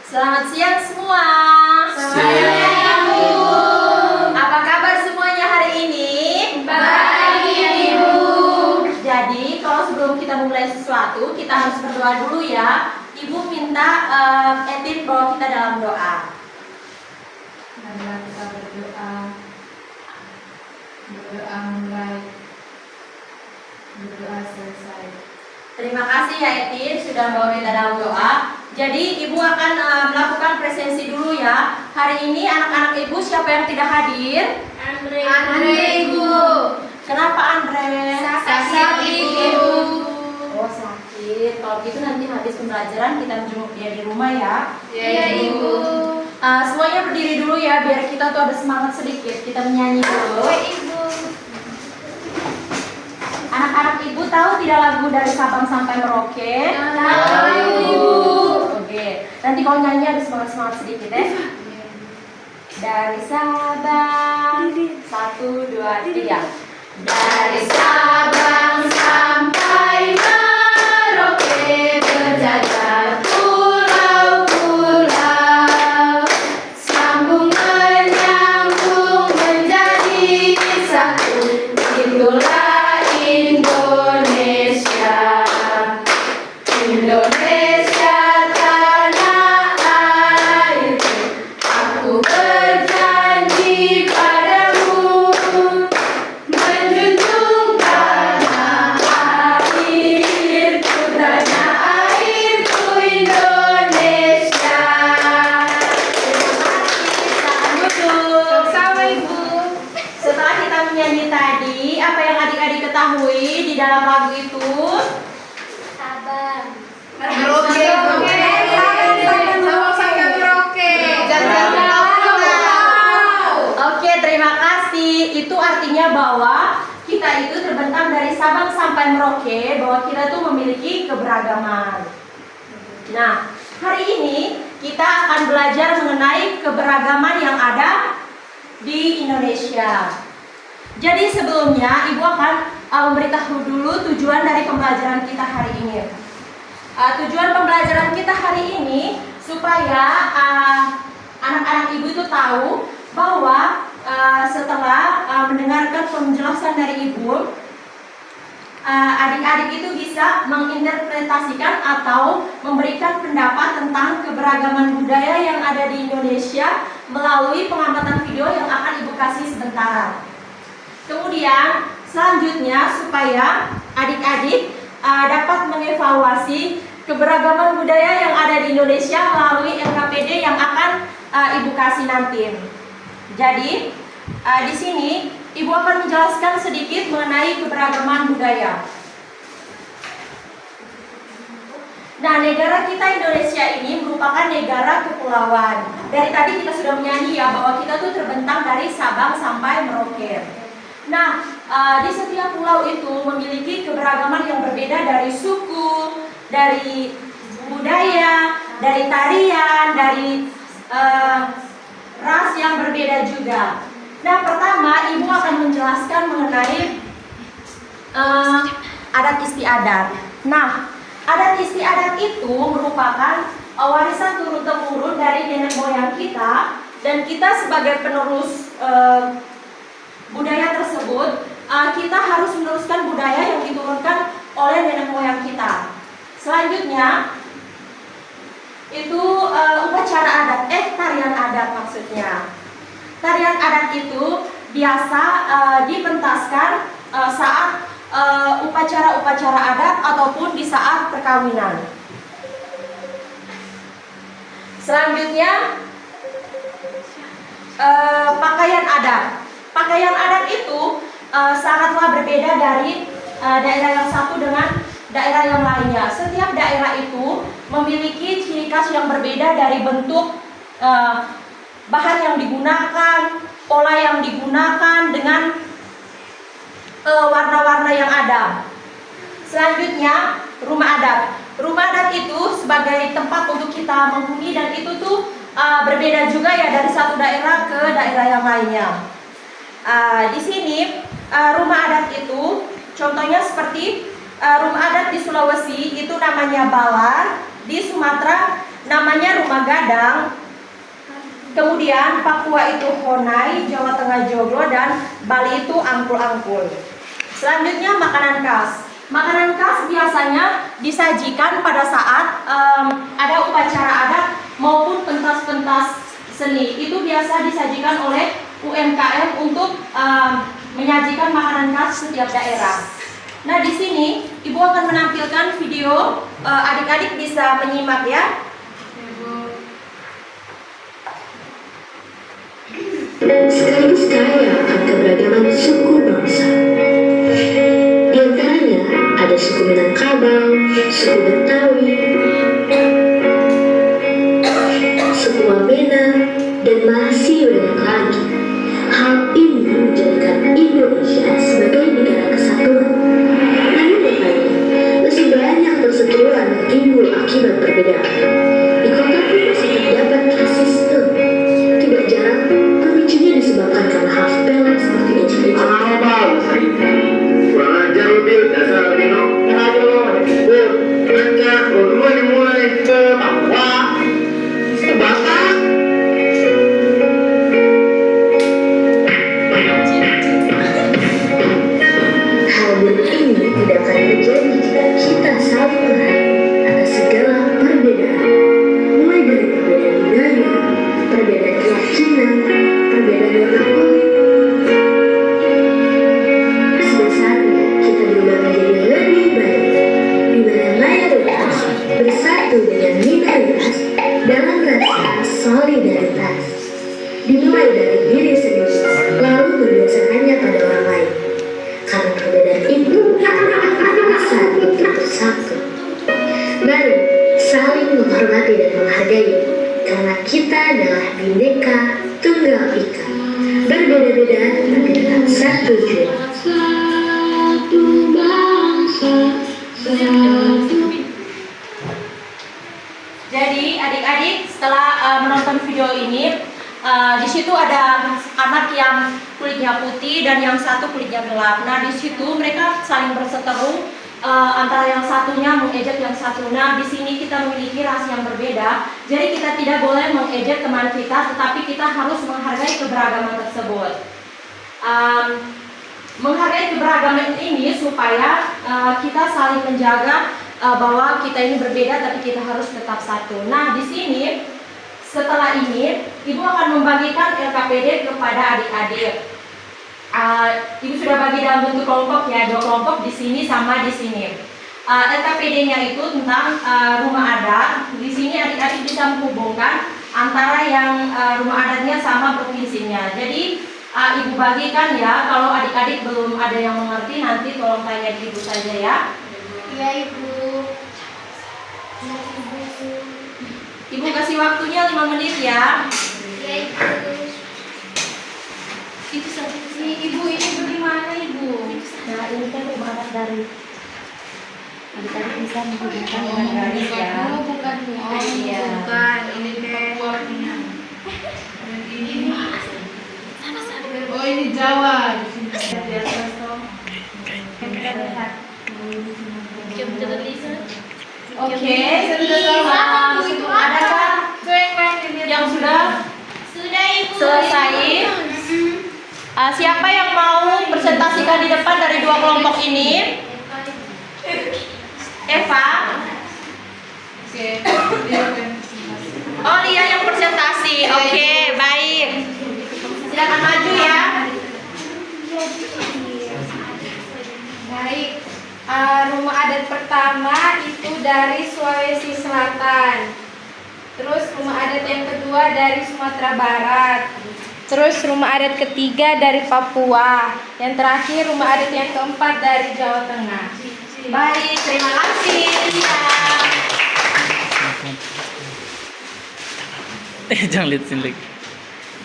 Selamat siang semua. Selamat siang, Ibu. Apa kabar semuanya hari ini? Baik, Ibu. Jadi kalau sebelum kita mulai sesuatu, kita harus berdoa dulu ya. Ibu minta Etin bawa kita dalam doa. Marilah kita berdoa. Berdoa mulai. Berdoa selesai. Terima kasih ya Etin sudah bawa kita dalam doa. Jadi ibu akan melakukan presensi dulu ya. Hari ini anak-anak ibu siapa yang tidak hadir? Andre, Ibu. Kenapa Andre? Sakit, Ibu. Oh sakit. Kalau gitu nanti habis pembelajaran kita menjenguk dia di rumah ya. Iya, Ibu. Semuanya berdiri dulu ya biar kita tuh ada semangat sedikit. Kita menyanyi dulu. Ibu. Anak-anak ibu tahu tidak lagu dari Sabang sampai Merauke? Tahu, Ibu. Oke. Nanti kalau nyanyi ada semangat-semangat sedikit ya. Dari Sabang, 1, 2, 3. Dari Sabang sampai Merauke berjajar pulau-pulau, sambung menyambung menjadi satu. Itulah Indonesia. Indonesia tanah airku, aku berjanji padamu menjunjung tanah airku Indonesia. Duduk. Sama Ibu. Setelah kita menyanyi tadi, apa yang adik-adik ketahui di dalam lagu itu? Sabang. Merauke. Oke, terima kasih. Itu artinya bahwa kita itu terbentang dari Sabang sampai Merauke, bahwa kita tuh memiliki keberagaman. Nah, hari ini kita akan belajar mengenai keberagaman yang ada di Indonesia. Jadi sebelumnya Ibu akan memberitahu dulu tujuan dari pembelajaran kita hari ini. Tujuan pembelajaran kita hari ini supaya anak-anak Ibu itu tahu bahwa setelah mendengarkan penjelasan dari Ibu, adik-adik itu bisa menginterpretasikan atau memberikan pendapat tentang keberagaman budaya yang ada di Indonesia melalui pengamatan video yang akan Ibu kasih sebentar. Kemudian selanjutnya supaya adik-adik dapat mengevaluasi keberagaman budaya yang ada di Indonesia melalui LKPD yang akan Ibu kasih nanti. Jadi di sini Ibu akan menjelaskan sedikit mengenai keberagaman budaya. Nah, negara kita Indonesia ini merupakan negara kepulauan. Dari tadi kita sudah menyanyi ya bahwa kita tuh terbentang dari Sabang sampai Merauke. Nah, di setiap pulau itu memiliki keberagaman yang berbeda dari suku, dari budaya, dari tarian, dari ras yang berbeda juga. Nah, pertama Ibu akan menjelaskan mengenai adat istiadat. Nah, adat istiadat itu merupakan warisan turun-temurun dari nenek moyang kita, dan kita sebagai penerus budaya tersebut, kita harus meneruskan budaya yang diturunkan oleh nenek moyang kita. Selanjutnya itu upacara adat, tarian adat maksudnya. Tarian adat itu biasa dipentaskan saat upacara-upacara adat ataupun di saat perkawinan. Selanjutnya pakaian adat. Pakaian adat itu sangatlah berbeda dari daerah yang satu dengan daerah yang lainnya. Setiap daerah itu memiliki ciri khas yang berbeda dari bentuk, bahan yang digunakan, pola yang digunakan dengan warna-warna yang ada. Selanjutnya rumah adat. Rumah adat itu sebagai tempat untuk kita menghuni, dan itu tuh berbeda juga ya dari satu daerah ke daerah yang lainnya. Di sini rumah adat itu contohnya seperti rumah adat di Sulawesi itu namanya balar, di Sumatera namanya rumah gadang. Kemudian Papua itu honai, Jawa Tengah joglo, dan Bali itu angkul-angkul. Selanjutnya makanan khas. Makanan khas biasanya disajikan pada saat ada upacara adat maupun pentas-pentas seni. Itu biasa disajikan oleh UMKM untuk menyajikan makanan khas setiap daerah. Nah, di sini Ibu akan menampilkan video, adik-adik bisa menyimak ya. Sekaligus kaya akan keberagaman suku bangsa. Di antaranya ada suku Minangkabau, suku Betawi, suku Wamena, dan masih banyak lagi. Hal ini menjadikan Indonesia sebagai negara kesatuan. Namun makanya, masih banyak perseteruan yang timbul akibat perbedaan. Di kota pun masih terdapat rasisme. Tidak jarang pemicunya disebabkan karena hal sepele seperti ejek-ejek. Kurang ajar lu, Bil. Dasar Bino. Kurang ajar lu. Bil, ngajak. Lu duluan yang mulai ke Papua. Ke Batak. Hal buruk ini tidak akan terjadi jika kita saling menghargai atas segala perbedaan, mulai dari perbedaan budaya, perbedaan keyakinan, perbedaan warna kulit. Sudah saatnya kita berubah menjadi lebih baik, di mana mayoritas bersatu dengan minoritas dalam rasa solidaritas. Dimulai dari diri sendiri, lalu membiasakannya pada orang lain. Karena perbedaan itu adalah alasan untuk bersatu. Mari saling menghormati dan menghargai, karena kita adalah Bhinneka Tunggal Ika. Berbeda-beda tapi tetap satu jua. Satu bangsa, satu. Jadi adik-adik setelah menonton video ini, di situ ada anak yang kulitnya putih dan yang satu kulitnya gelap. Nah, di situ mereka saling berseteru, antara yang satunya mengejek yang satu. Nah, di sini kita memiliki ras yang berbeda. Jadi kita tidak boleh mengejek teman kita, tetapi kita harus menghargai keberagaman tersebut. Menghargai keberagaman ini supaya kita saling menjaga bahwa kita ini berbeda, tapi kita harus tetap satu. Nah, di sini setelah ini, Ibu akan membagikan LKPD kepada adik-adik. Ibu sudah bagi dalam bentuk kelompok ya, 2 kelompok di sini sama di sini. LKPD-nya itu tentang rumah adat. Di sini adik-adik bisa menghubungkan antara yang rumah adatnya sama provinsinya. Jadi Ibu bagikan ya. Kalau adik-adik belum ada yang mengerti, nanti tolong tanya di Ibu saja ya. Iya, Ibu. Ibu kasih waktunya 5 menit ya. Iya, Ibu. Itu saja. Ibu ini bagaimana, Ibu? Nah, ini kan rumah adat dari adik-adik bisa menghubungkan dengan garis ya. Bukan. Oh, Iya. bukan. Ini deh. Oh, ini Jawa. Oke, adakah yang sudah Sudah, Ibu. selesai? Siapa yang mau presentasikan di depan dari 2 kelompok ini? Eva? Oh, Lia yang presentasi. Oke, baik. Silakan maju ya. Baik. Rumah adat pertama itu dari Sulawesi Selatan. Terus rumah adat yang kedua dari Sumatera Barat. Terus rumah adat ketiga dari Papua. Yang terakhir rumah adat yang keempat dari Jawa Tengah. Baik, terima kasih. Lia. Jangan lihat sini.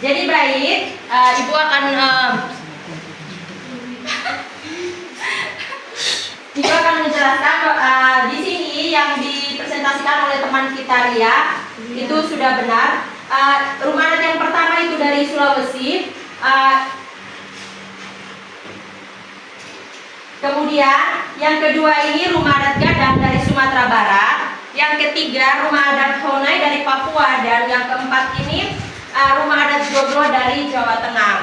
Jadi baik, Ibu akan menjelaskan di sini yang dipresentasikan oleh teman kita Ria itu sudah benar. Rumah adat yang pertama itu dari Sulawesi. Kemudian yang kedua ini rumah adat Gadang dari Sumatera Barat. yang ketiga rumah adat Honai dari Papua, dan yang keempat ini rumah adat Joglo dari Jawa Tengah.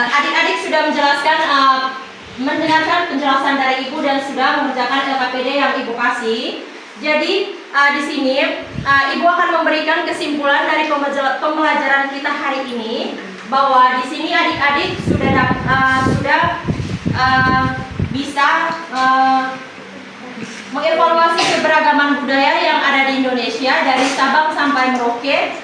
Adik-adik sudah menjelaskan, mendengarkan penjelasan dari Ibu dan sudah mengerjakan LKPD yang Ibu kasih. Jadi di sini Ibu akan memberikan kesimpulan dari pembelajaran kita hari ini, bahwa di sini adik-adik sudah bisa mengevaluasi keberagaman budaya yang ada di Indonesia dari Sabang sampai Merauke,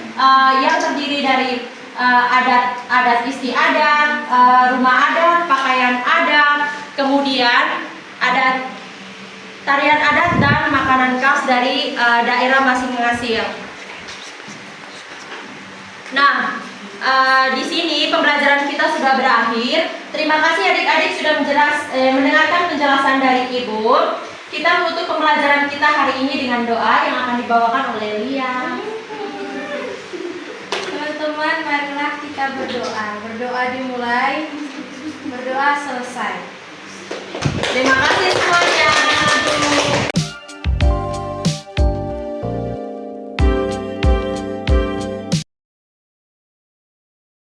yang terdiri dari adat istiadat, rumah adat, pakaian adat, kemudian adat tarian adat dan makanan khas dari daerah masing-masing. Nah, di sini pembelajaran kita sudah berakhir. Terima kasih adik-adik sudah mendengarkan penjelasan dari Ibu. Kita menutup pembelajaran kita hari ini dengan doa yang akan dibawakan oleh Lia. Teman-teman, marilah kita berdoa. Berdoa dimulai, berdoa selesai. Terima kasih semuanya.